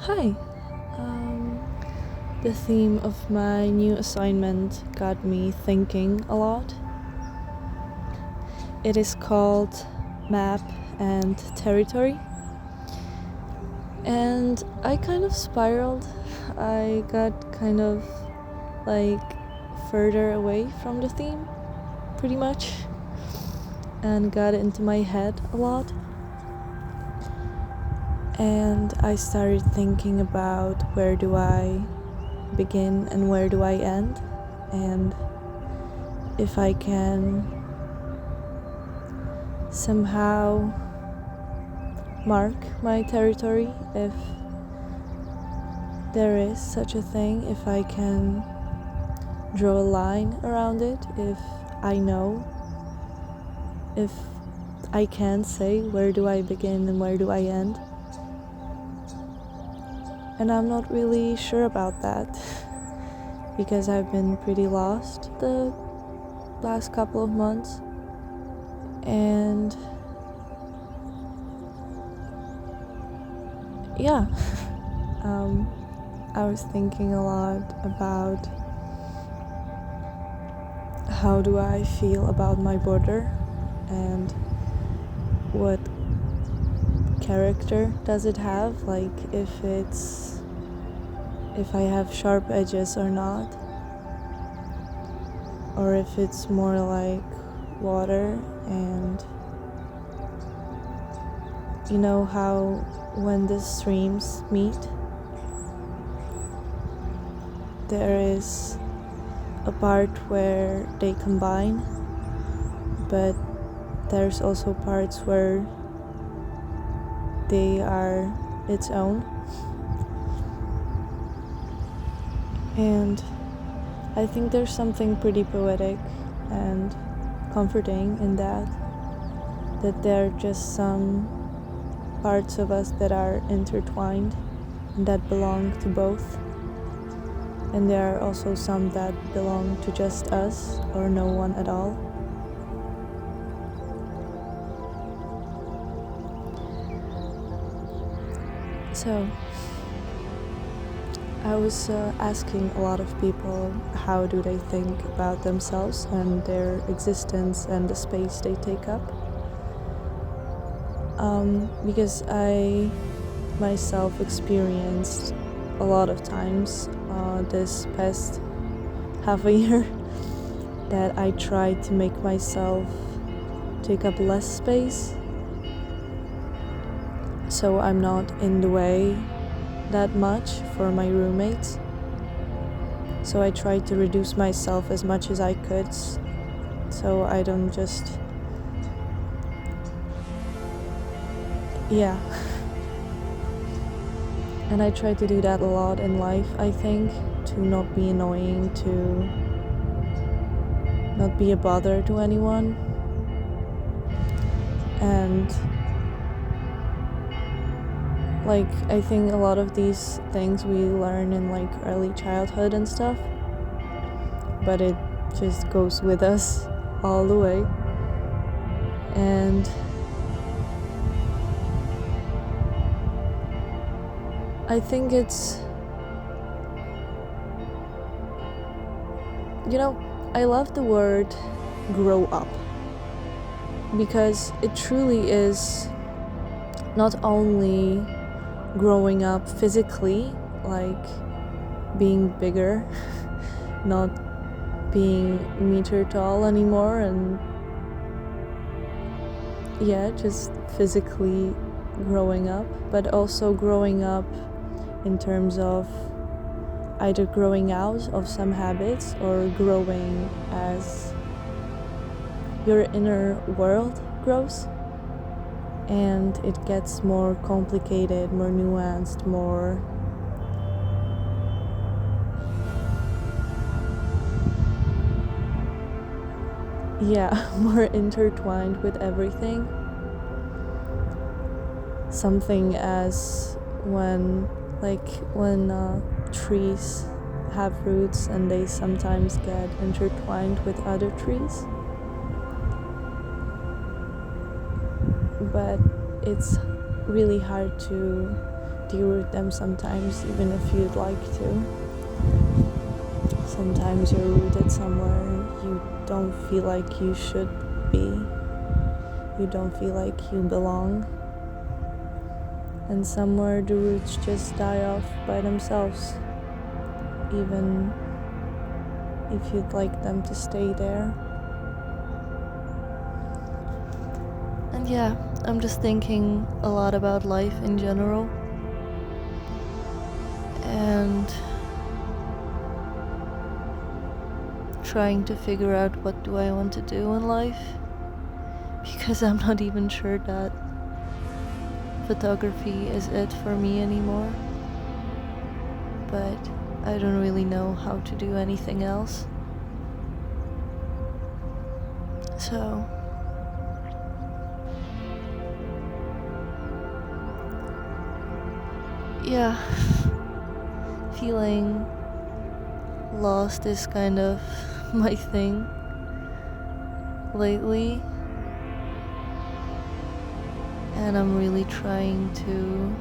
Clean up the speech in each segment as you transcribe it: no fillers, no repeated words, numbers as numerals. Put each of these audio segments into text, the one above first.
Hi. Um, the theme of my new assignment got me thinking a lot. It is called Map and Territory. And I kind of spiraled. I got kind of like further away from the theme, pretty much, and got into my head a lot. And I started thinking about where do I begin and where do I end, and if I can somehow mark my territory, if there is such a thing, if I can draw a line around it, if I know, if I can say where do I begin and where do I end. And I'm not really sure about that because I've been pretty lost the last couple of months, and yeah, I was thinking a lot about how do I feel about my border and what character does it have, like if I have sharp edges or not, or if it's more like water. And you know how when the streams meet, there is a part where they combine, but there's also parts where they are its own. And I think there's something pretty poetic and comforting in that there are just some parts of us that are intertwined and that belong to both, and there are also some that belong to just us or no one at all. So I was asking a lot of people how do they think about themselves and their existence and the space they take up. Because I myself experienced a lot of times this past half a year that I tried to make myself take up less space, so I'm not in the way that much for my roommates. So I tried to reduce myself as much as I could, so I don't just and I try to do that a lot in life, I think, to not be annoying, to not be a bother to anyone. And like, I think a lot of these things we learn in like early childhood and stuff, but it just goes with us all the way. And I think it's, I love the word grow up, because it truly is not only growing up physically, like being bigger, not being meter tall anymore, and just physically growing up, but also growing up in terms of either growing out of some habits or growing as your inner world grows, and it gets more complicated, more nuanced, more more intertwined with everything. Something as when trees have roots and they sometimes get intertwined with other trees, but it's really hard to deroot them sometimes, even if you'd like to. Sometimes you're rooted somewhere you don't feel like you should be. You don't feel like you belong. And somewhere the roots just die off by themselves, even if you'd like them to stay there. And yeah, I'm just thinking a lot about life in general. And trying to figure out what do I want to do in life. Because I'm not even sure that photography is it for me anymore. But I don't really know how to do anything else. So yeah, feeling lost is kind of my thing lately. And I'm really trying to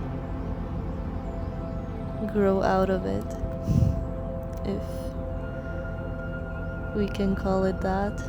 grow out of it, if we can call it that.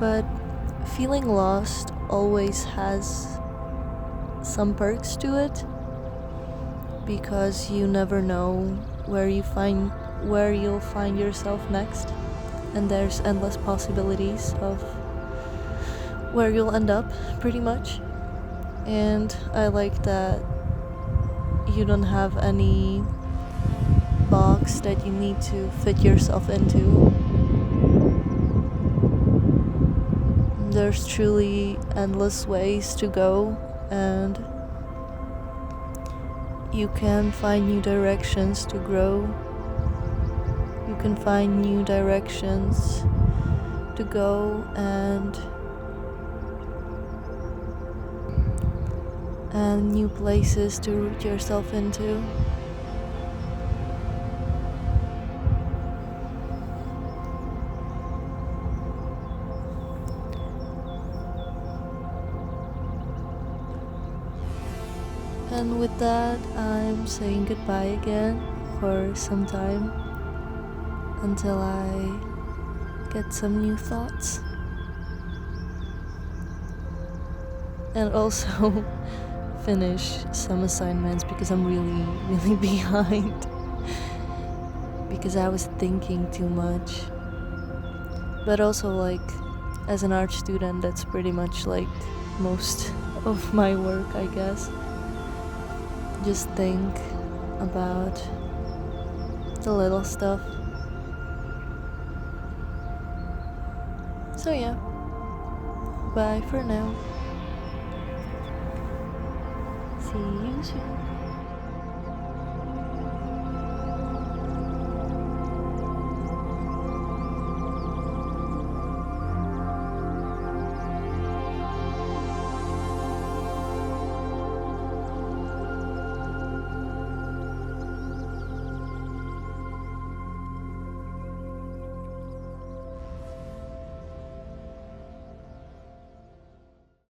But feeling lost always has some perks to it, because you never know where you'll find yourself next, and there's endless possibilities of where you'll end up, pretty much. And I like that you don't have any box that you need to fit yourself into. There's truly endless ways to go, and you can find new directions to grow. You can find new directions to go and new places to root yourself into. And with that, I'm saying goodbye again for some time, until I get some new thoughts. And also finish some assignments, because I'm really behind. Because I was thinking too much. But also, like, as an art student, that's pretty much like most of my work, I guess. Just think about the little stuff. So yeah, bye for now. See you soon.